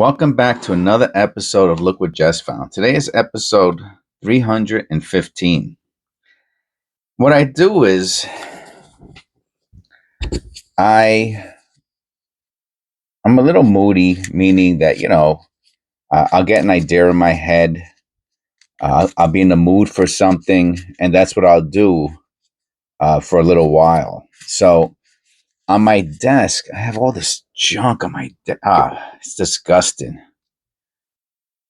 Welcome back to another episode of Look What Jess Found. Today is episode 315. What I do is I I'm a little moody, meaning that I'll get an idea in my head. I'll be in the mood for something, and that's what I'll do for a little while. So on my desk, I have all this junk on my desk. It's disgusting.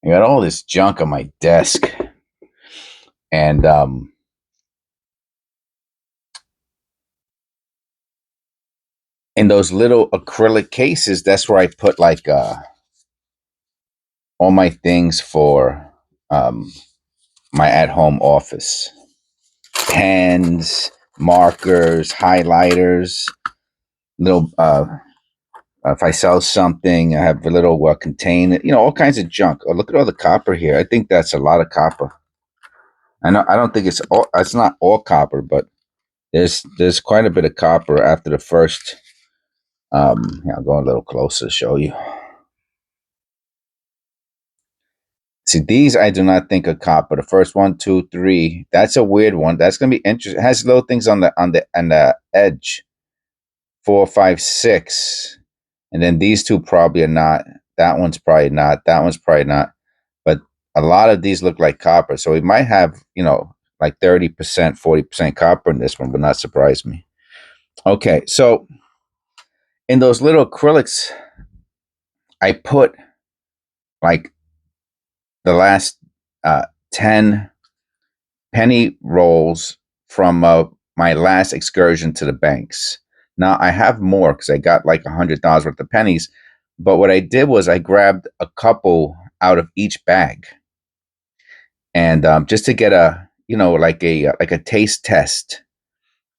I got all this junk on my desk, and in those little acrylic cases, that's where I put like all my things for um, my at-home office: pens, markers, highlighters. Little if I sell something, I have a little container. All kinds of junk. Oh, look at all the copper here. I think that's a lot of copper. I know. I don't think it's all. It's not all copper, but there's quite a bit of copper after the first. Yeah, I'll go a little closer to show you. See, these I do not think are copper. The first one, two, three. That's a weird one. That's gonna be interesting. It has little things on the edge. 4, 5, 6, and then these two probably are not. That one's probably not. That one's probably not. But a lot of these look like copper. So we might have, like 30%, 40% copper in this one, would not surprise me. Okay, so in those little acrylics, I put like the last 10 penny rolls from my last excursion to the banks. Now I have more because I got like $100 worth of pennies. But what I did was I grabbed a couple out of each bag, and just to get a like a taste test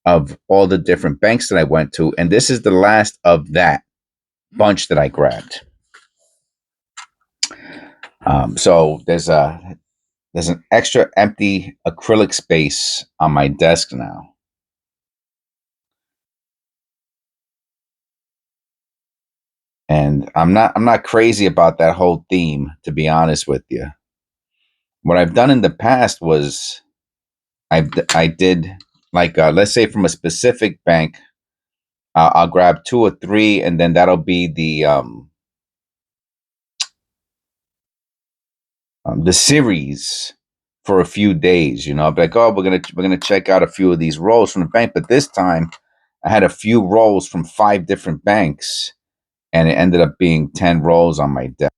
of all the different banks that I went to. And this is the last of that bunch that I grabbed. So there's an extra empty acrylic space on my desk now. And I'm not crazy about that whole theme, to be honest with you. What I've done in the past was I did like let's say from a specific bank, I'll grab two or three, and then that'll be the series for a few days. I'll be like, oh, we're gonna check out a few of these rolls from the bank, but this time I had a few rolls from 5 different banks, and it ended up being 10 rolls on my desk.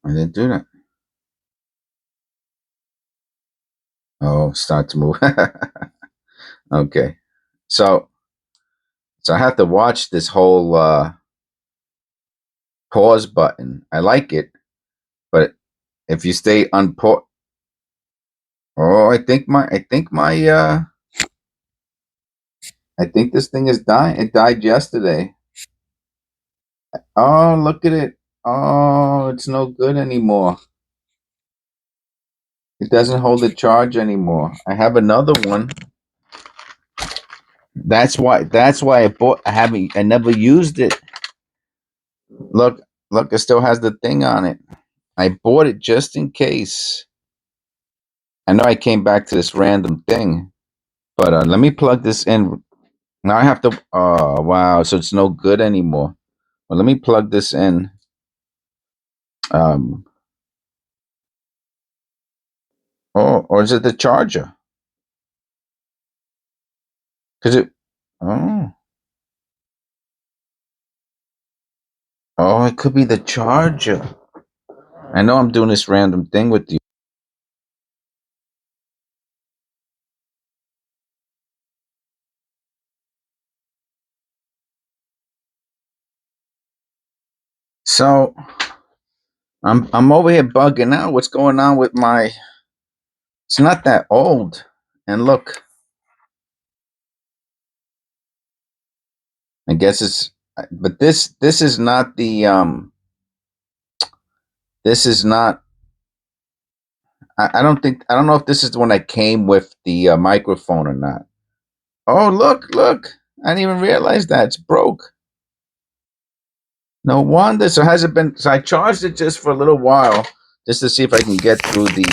I didn't do that. Oh, start to move. Okay. So I have to watch this whole pause button. I like it, but if you stay unpause, oh, I think this thing is dying. It died yesterday. Oh, look at it. Oh, it's no good anymore. It doesn't hold the charge anymore. I have another one. That's why I bought. I never used it. Look, it still has the thing on it. I bought it just in case. I know I came back to this random thing, but let me plug this in. Now I have to. Oh wow! So it's no good anymore. Well, let me plug this in. Um. Oh, or is it the charger? Cause it. Oh. Oh, it could be the charger. I know I'm doing this random thing with you. So I'm over here bugging out. What's going on with my? It's not that old. And look, I guess it's. But this is not the This is not. I don't know if this is the one that came with the microphone or not. Oh look! I didn't even realize that it's broke. No wonder. So has it been? So I charged it just for a little while, just to see if I can get through the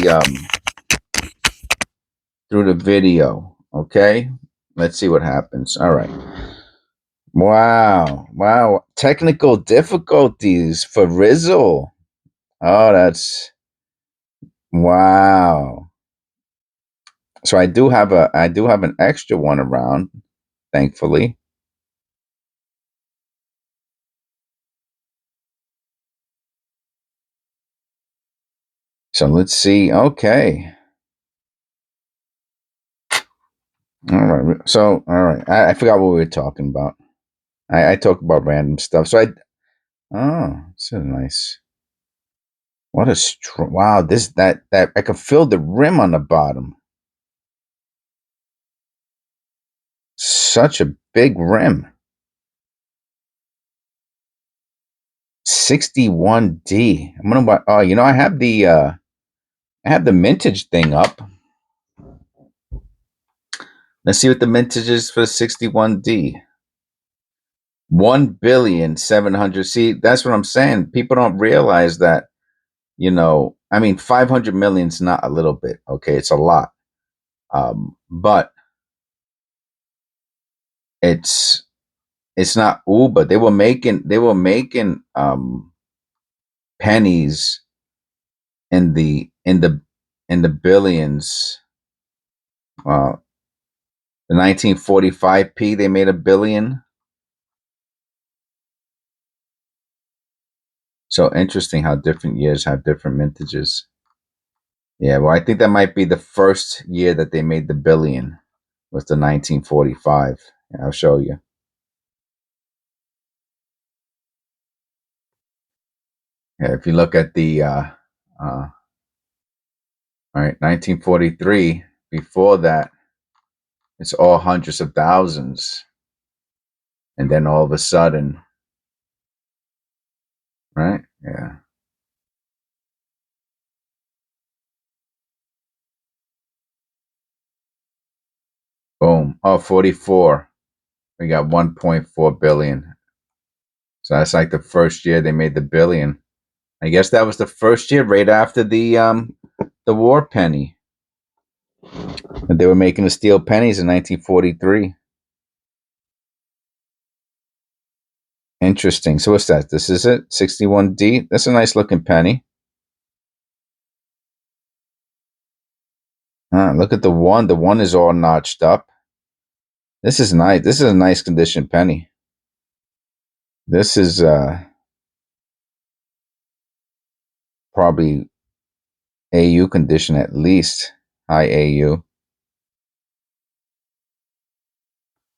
video. Okay, let's see what happens. All right. Wow! Technical difficulties for Rizzle. Oh, that's wow. So I do have an extra one around, thankfully. So let's see. Okay. All right. So all right. I forgot what we were talking about. I talk about random stuff. So I oh, this is nice. What a wow! That I can feel the rim on the bottom. Such a big rim. 61D. I'm gonna buy. Oh, I have the mintage thing up. Let's see what the mintage is for the 61D. 1,700,000,000. See, that's what I'm saying. People don't realize that. I mean, 500 million is not a little bit. Okay, it's a lot. But it's it's not Uber. They were making pennies in the billions. Uh, the 1945p, they made 1 billion. So interesting how different years have different mintages. Yeah, well, I think that might be the first year that they made the billion was the 1945. Yeah, I'll show you. Yeah, if you look at the all right, 1943. Before that, it's all hundreds of thousands, and then all of a sudden, right? Yeah, boom. Oh, 44. We got 1.4 billion. So that's like the first year they made the billion. I guess that was the first year right after the war penny. And they were making the steel pennies in 1943. Interesting. So what's that? This is it? 61D? That's a nice looking penny. Look at the one. The one is all notched up. This is nice. This is a nice condition penny. This is probably AU condition at least. High AU.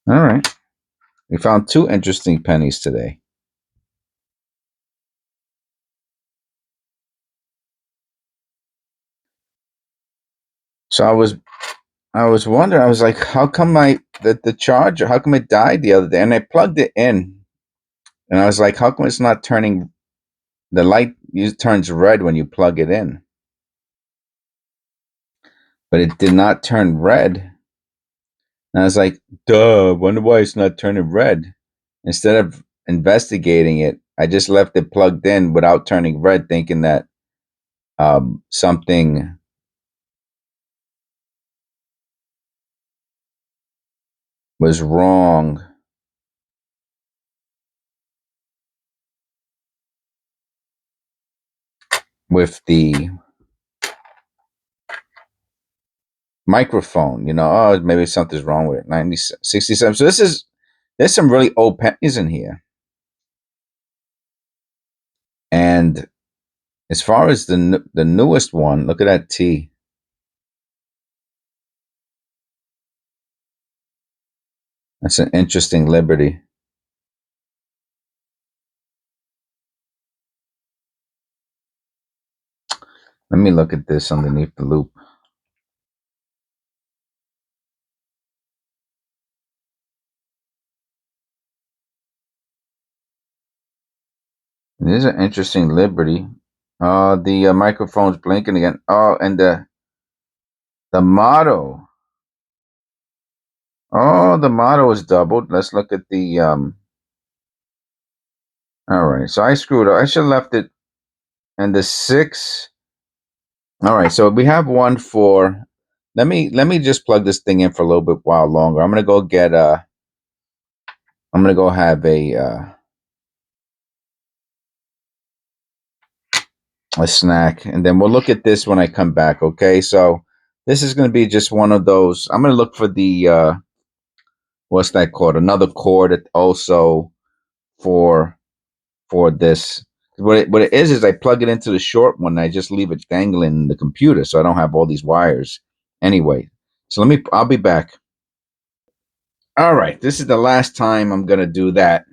All right. We found two interesting pennies today. So I was wondering, I was like, how come the charger, how come it died the other day? And I plugged it in and I was like, how come it's not turning the light turns red when you plug it in? But it did not turn red. And I was like, duh, wonder why it's not turning red. Instead of investigating it, I just left it plugged in without turning red, thinking that something was wrong with the microphone. Oh, maybe something's wrong with it. 67. So there's some really old pennies in here. And as far as the newest one, look at that T. That's an interesting Liberty. Let me look at this underneath the loop. It is an interesting Liberty. The microphone's blinking again. Oh, and the motto. Oh, the motto is doubled. Let's look at the All right, so I screwed up. I should have left it. And the 6. All right, so we have one for. Let me just plug this thing in for a little bit while longer. I'm gonna go get I'm gonna go have a snack, and then we'll look at this when I come back. Okay, so this is gonna be just one of those. I'm gonna look for the what's that called? Another cord also for this. What it is I plug it into the short one. And I just leave it dangling in the computer, so I don't have all these wires. Anyway, so I'll be back. All right, this is the last time I'm gonna do that.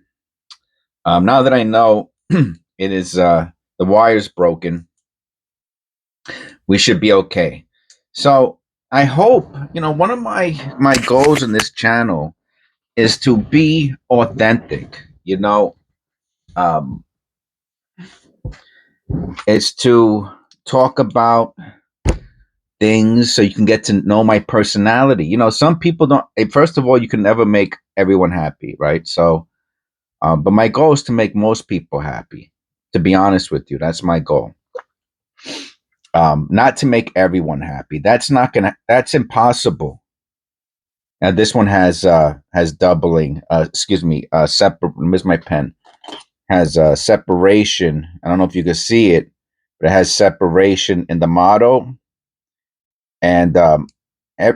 Now that I know it is the wire's broken, we should be okay. So I hope one of my goals in this channel is to be authentic. Um, it's to talk about things so you can get to know my personality. Some people don't. First of all, you can never make everyone happy, right? So, but my goal is to make most people happy. To be honest with you, that's my goal. Not to make everyone happy. That's impossible. Now this one has doubling. Excuse me. Separate. Where's my pen? Has separation. I don't know if you can see it, but it has separation in the motto, and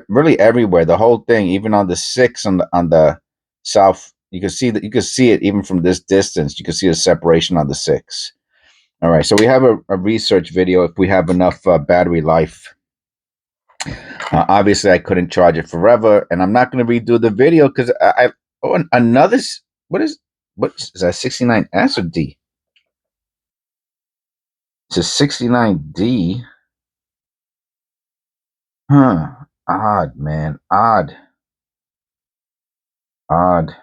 really everywhere. The whole thing, even on the 6 on the south, you can see that. You can see it even from this distance. You can see the separation on the 6. All right, so we have a research video if we have enough battery life. Obviously, I couldn't charge it forever, and I'm not going to redo the video because another. What is that? 69S or D? It's a 69D. Huh? Odd, man. Odd. Odd.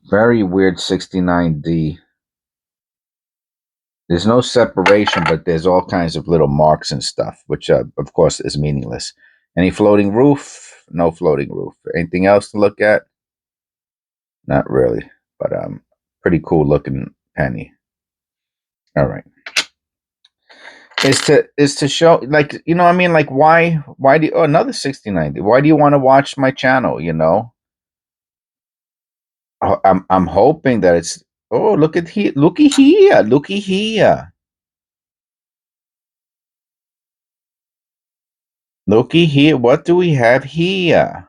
Very weird 69D. There's no separation, but there's all kinds of little marks and stuff, which of course is meaningless. Any floating roof? No floating roof. Anything else to look at? Not really, but pretty cool looking penny. All right. Is to show, like, what I mean, like, why do you, oh, another 69D. Why do you want to watch my channel, I'm hoping that it's, oh, looky here. Looky here. What do we have here?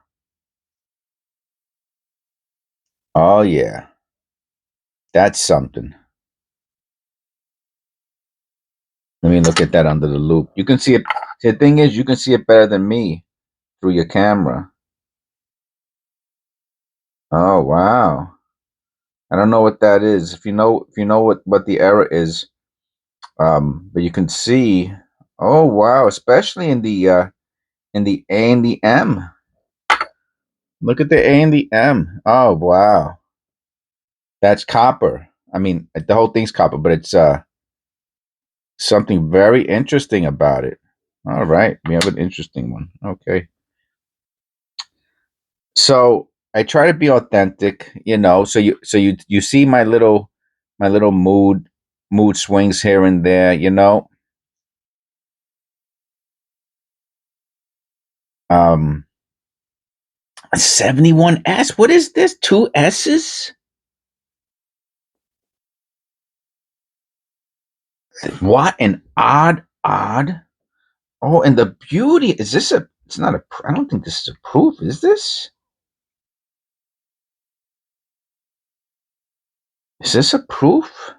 Oh yeah. That's something. Let me look at that under the loop. You can see it. The thing is, you can see it better than me through your camera. Oh wow! I don't know what that is. If you know what the error is, but you can see. Oh wow! Especially in the A and the M. Look at the A and the M. Oh wow! That's copper. I mean, the whole thing's copper, but it's something very interesting about it. All right, we have an interesting one. Okay. So I try to be authentic, so you see my little mood swings here and there. Um 71S. What is this? Two S's? What an odd. Oh, and the beauty is this a it's not a I don't think this is a proof, is this? Is this a proof?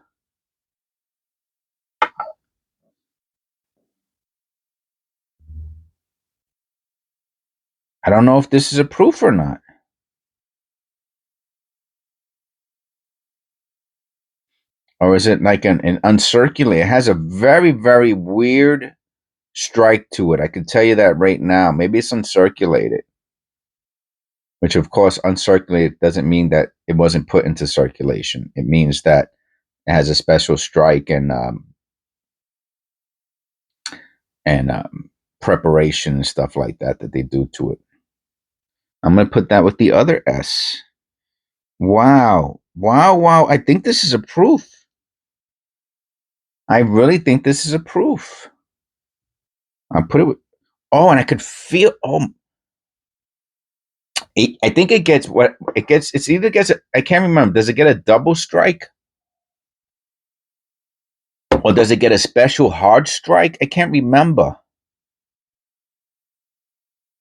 I don't know if this is a proof or not. Or is it like an uncirculated? It has a very, very weird strike to it. I can tell you that right now. Maybe it's uncirculated, which of course uncirculated doesn't mean that it wasn't put into circulation. It means that it has a special strike and preparation and stuff like that they do to it. I'm gonna put that with the other S. Wow, wow, wow! I think this is a proof. I really think this is a proof. I put it with, oh, and I could feel. Oh, I think it gets what it gets. It's either gets. I can't remember. Does it get a double strike, or does it get a special hard strike? I can't remember.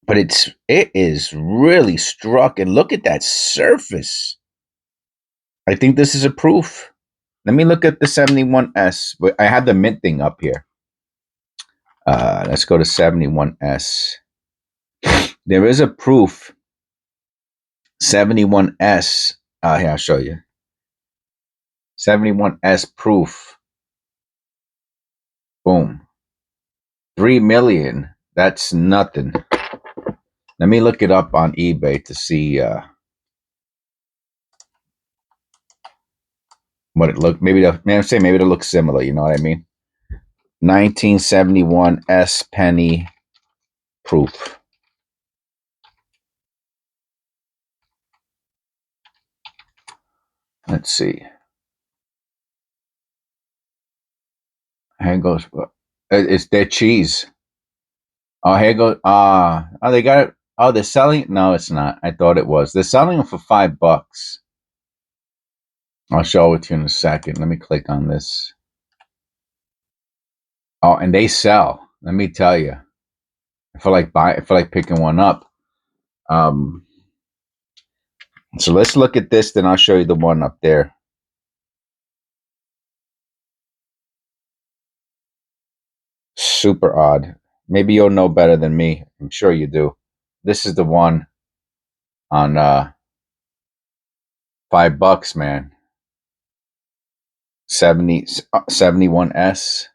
But it is really struck, and look at that surface. I think this is a proof. Let me look at the 71S. I have the mint thing up here. Let's go to 71S. There is a proof. 71S. Here, I'll show you. 71S proof. Boom. 3 million. That's nothing. Let me look it up on eBay to see what it looked. Maybe it looks similar. You know what I mean? 1971 S penny proof. Let's see. Here goes. It's their cheese. Oh, here goes. Oh, they got it. Oh, they're selling. No, it's not. I thought it was. They're selling them for $5. I'll show it to you in a second. Let me click on this. Oh, and they sell. Let me tell you. I feel like picking one up. So let's look at this. Then I'll show you the one up there. Super odd. Maybe you'll know better than me. I'm sure you do. This is the one on $5, man. 71S.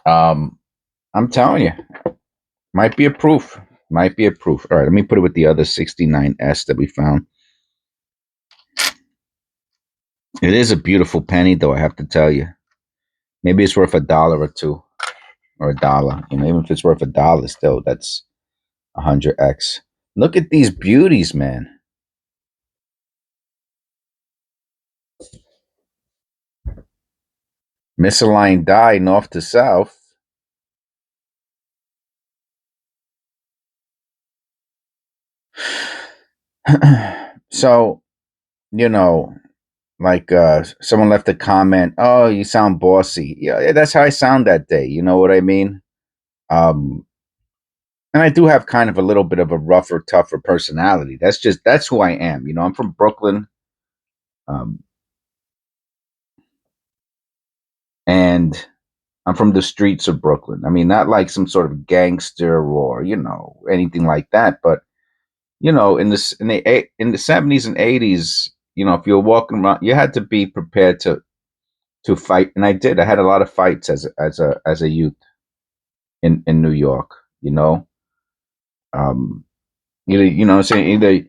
I'm telling you, might be a proof. Might be a proof. All right, let me put it with the other 69S that we found. It is a beautiful penny, though, I have to tell you. Maybe it's worth $1 or $2 or $1. Even if it's worth $1 still, that's 100x. Look at these beauties, man. Misaligned die north to south. So, like someone left a comment, oh, you sound bossy. Yeah, that's how I sound that day. You know what I mean? Um, and I do have kind of a little bit of a rougher, tougher personality. That's who I am. I'm from Brooklyn. Um, and I'm from the streets of Brooklyn. I mean, not like some sort of gangster or anything like that, but in the 70s and 80s, if you were walking around, you had to be prepared to fight, and I did. I had a lot of fights as a youth in New York. You know, um, either I'm saying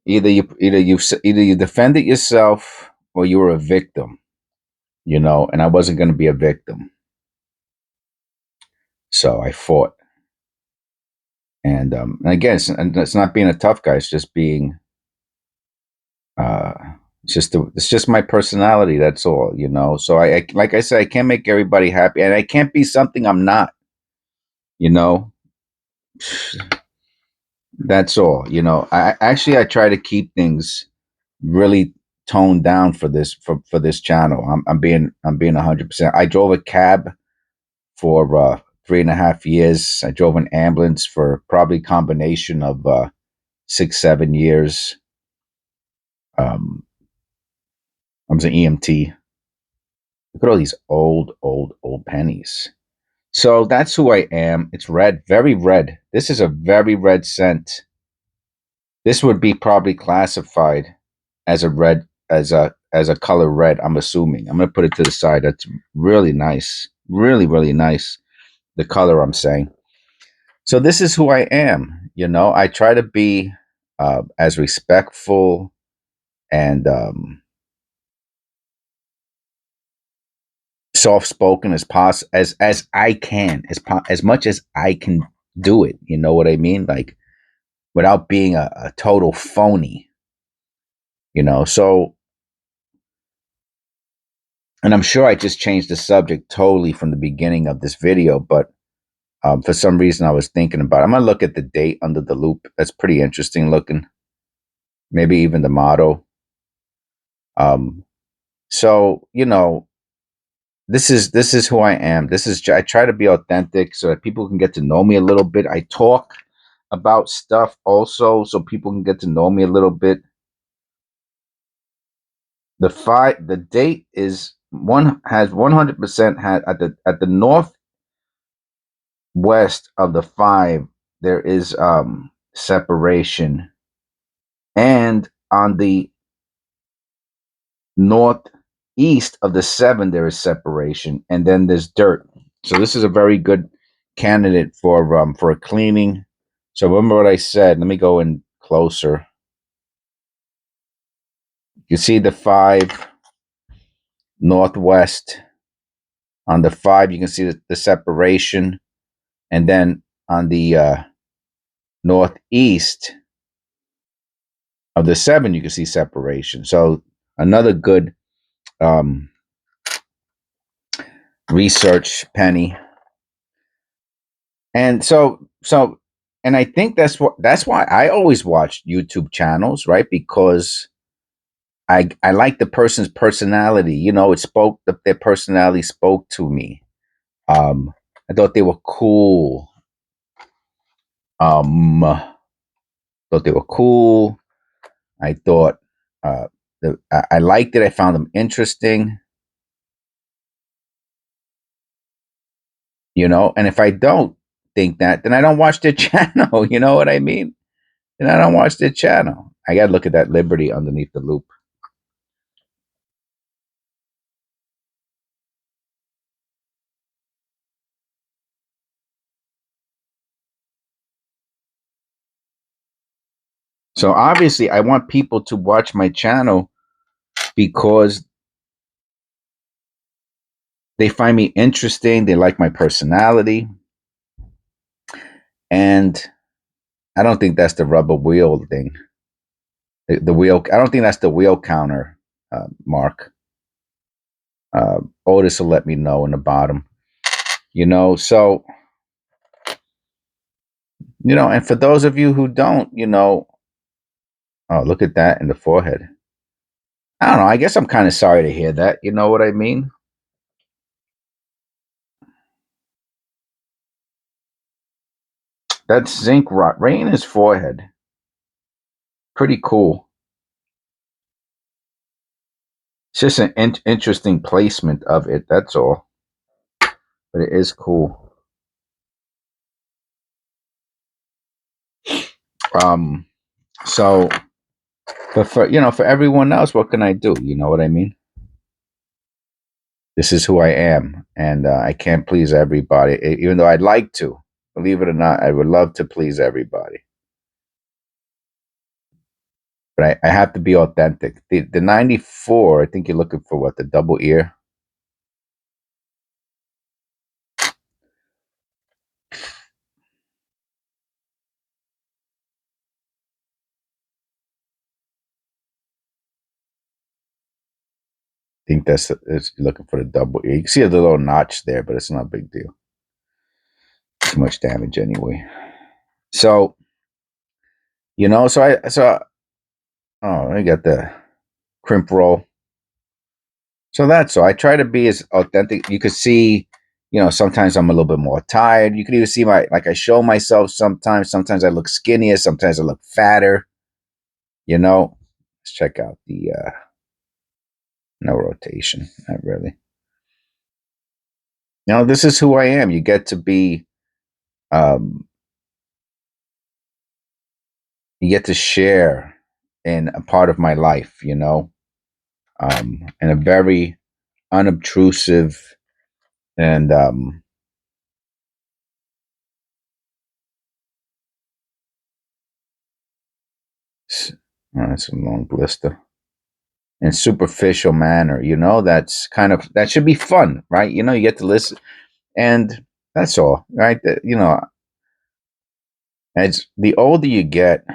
either you defended yourself or you were a victim. And I wasn't going to be a victim, so I fought. And again, it's not being a tough guy. It's just being uh, it's just my personality. That's all. So I like I said, I can't make everybody happy, and I can't be something I'm not. You know, that's all. I try to keep things really toned down for this channel. I'm being 100%. I drove a cab for 3.5 years. I drove an ambulance for probably a combination of 6, 7 years. I was an EMT. Look at all these old pennies. So that's who I am. It's red, very red. This is a very red scent. This would be probably classified as a red, as a color red. I'm assuming. I'm gonna put it to the side. That's really nice, really really nice. The color I'm saying. So this is who I am. I try to be as respectful and soft spoken as I can, as much as I can do it. You know what I mean? Like without being a total phony. So, and I'm sure I just changed the subject totally from the beginning of this video, but for some reason I was thinking about it. I'm gonna look at the date under the loop. That's pretty interesting looking. Maybe even the motto. So this is who I am. I try to be authentic so that people can get to know me a little bit. I talk about stuff also so people can get to know me a little bit. The date is one has 100% had at the northwest of the 5 there is separation, and on the northeast of the 7 there is separation, and then there's dirt. So this is a very good candidate for a cleaning. So remember what I said. Let me go in closer. You see the 5 northwest. On the 5 you can see the separation, and then on the northeast of the 7 you can see separation. So another good um, research penny. And and I think that's why I always watch YouTube channels, right? Because I like the person's personality. Their personality spoke to me. I thought they were cool. Thought they were cool. I thought I liked it. I found them interesting. And if I don't think that, then I don't watch their channel. You know what I mean? Then I don't watch their channel. I gotta look at that Liberty underneath the loop. So obviously, I want people to watch my channel because they find me interesting. They like my personality, and I don't think that's the rubber wheel thing. The wheel. I don't think that's the wheel counter, Mark. Otis will let me know in the bottom. So and for those of you who don't, oh, look at that in the forehead. I don't know. I guess I'm kind of sorry to hear that. You know what I mean? That's zinc rot right in his forehead. Pretty cool. It's just an interesting placement of it. That's all. but it is cool. Um, so, but for everyone else, what can I do? You know what I mean? This is who I am, and I can't please everybody. Even though I'd like to, believe it or not, I would love to please everybody, but I have to be authentic. The 94, I think you're looking for what, the double ear. I think it's looking for the double ear. You can see a little notch there, but it's not a big deal. Too much damage anyway. So I got the crimp roll. So that's all. I try to be as authentic. You could see, sometimes I'm a little bit more tired. You could even see I show myself sometimes. Sometimes I look skinnier. Sometimes I look fatter. Let's check out the no rotation. Not really. This is who I am. You get to be, um, you get to share in a part of my life, in a very unobtrusive and that's a long blister, in superficial manner. That should be fun, right? You get to listen, and that's all, right? As the older you get,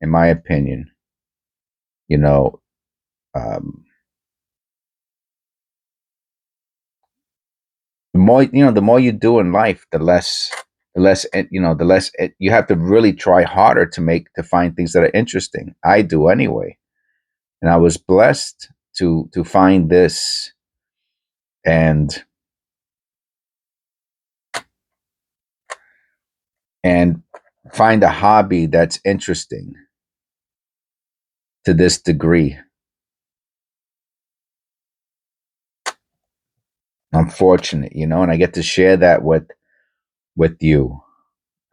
in my opinion, you know, um, the more you do in life, the less you have to really try harder to find things that are interesting. I do anyway, and I was blessed to find this and and find a hobby that's interesting to this degree. I'm fortunate, and I get to share that with you.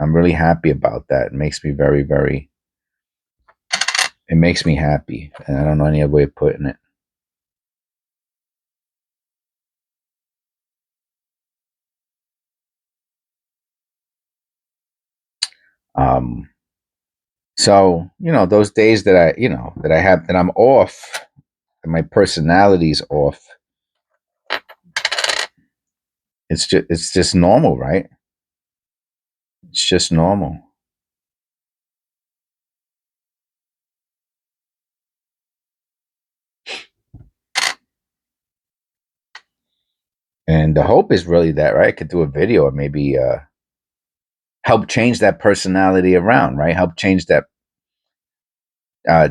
I'm really happy about that. It makes me very, very. It makes me happy, and I don't know any other way of putting it. Um, so those days that I'm off, and my personality's off. It's just normal, right? It's just normal. And the hope is really that, right? I could do a video or maybe help change that personality around, right? Help change that,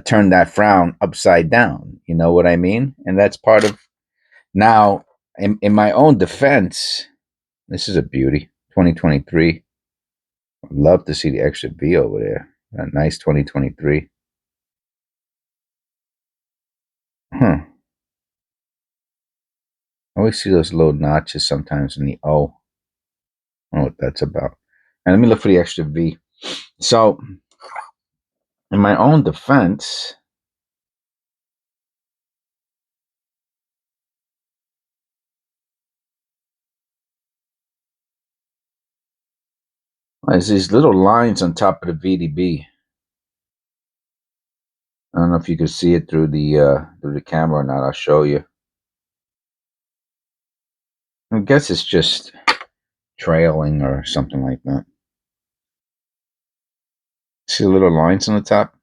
turn that frown upside down. You know what I mean? And that's part of now. In my own defense, this is a beauty. 2023. I'd love to see the extra V over there. A nice 2023. Huh. I always see those little notches sometimes in the O. I don't know what that's about. And let me look for the extra V. So, in my own defense, there's these little lines on top of the VDB. I don't know if you can see it through the camera or not. I'll show you. I guess it's just trailing or something like that. See the little lines on the top?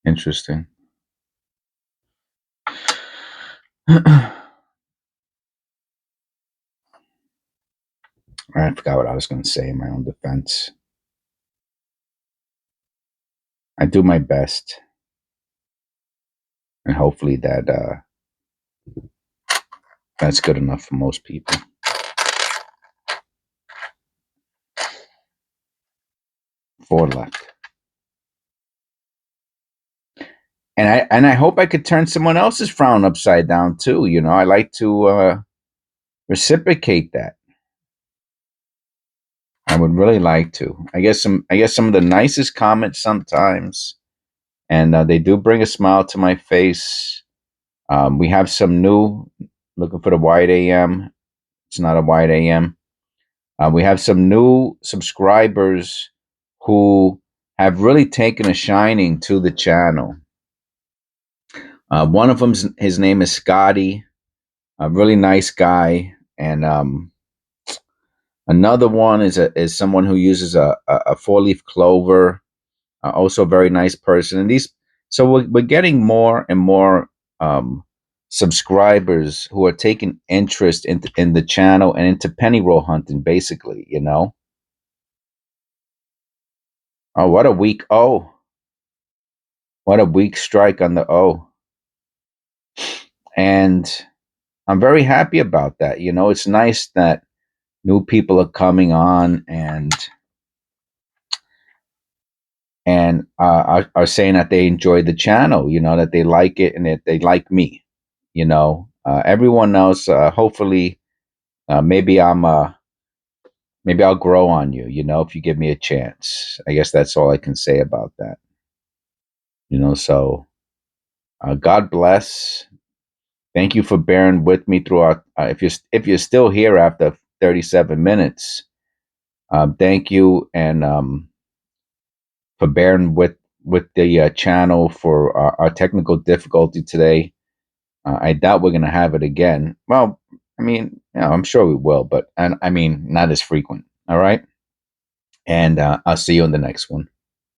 Interesting. I forgot what I was going to say in my own defense. I do my best, and hopefully that's good enough for most people. 4 left. and I hope I could turn someone else's frown upside down too. I like to reciprocate that. I would really like to. I guess some of the nicest comments sometimes, and they do bring a smile to my face. We have some new, looking for the white AM. It's not a white AM. We have some new subscribers who have really taken a shining to the channel. One of them, his name is Scotty, a really nice guy, and another one is someone who uses a 4-leaf clover, also a very nice person. And so we're getting more and more um, subscribers who are taking interest in the channel and into penny roll hunting, basically. Oh, what a weak O! What a weak strike on the O! And I'm very happy about that. It's nice that new people are coming on and are saying that they enjoy the channel, that they like it and that they like me. Everyone else, hopefully, maybe I'll grow on you, if you give me a chance. I guess that's all I can say about that. So God bless. Thank you for bearing with me throughout. If you're still here after 37 minutes, thank you, and for bearing with the channel for our technical difficulty today. I doubt we're going to have it again. Well, I mean, I'm sure we will, but and I mean, not as frequent. All right, and I'll see you in the next one.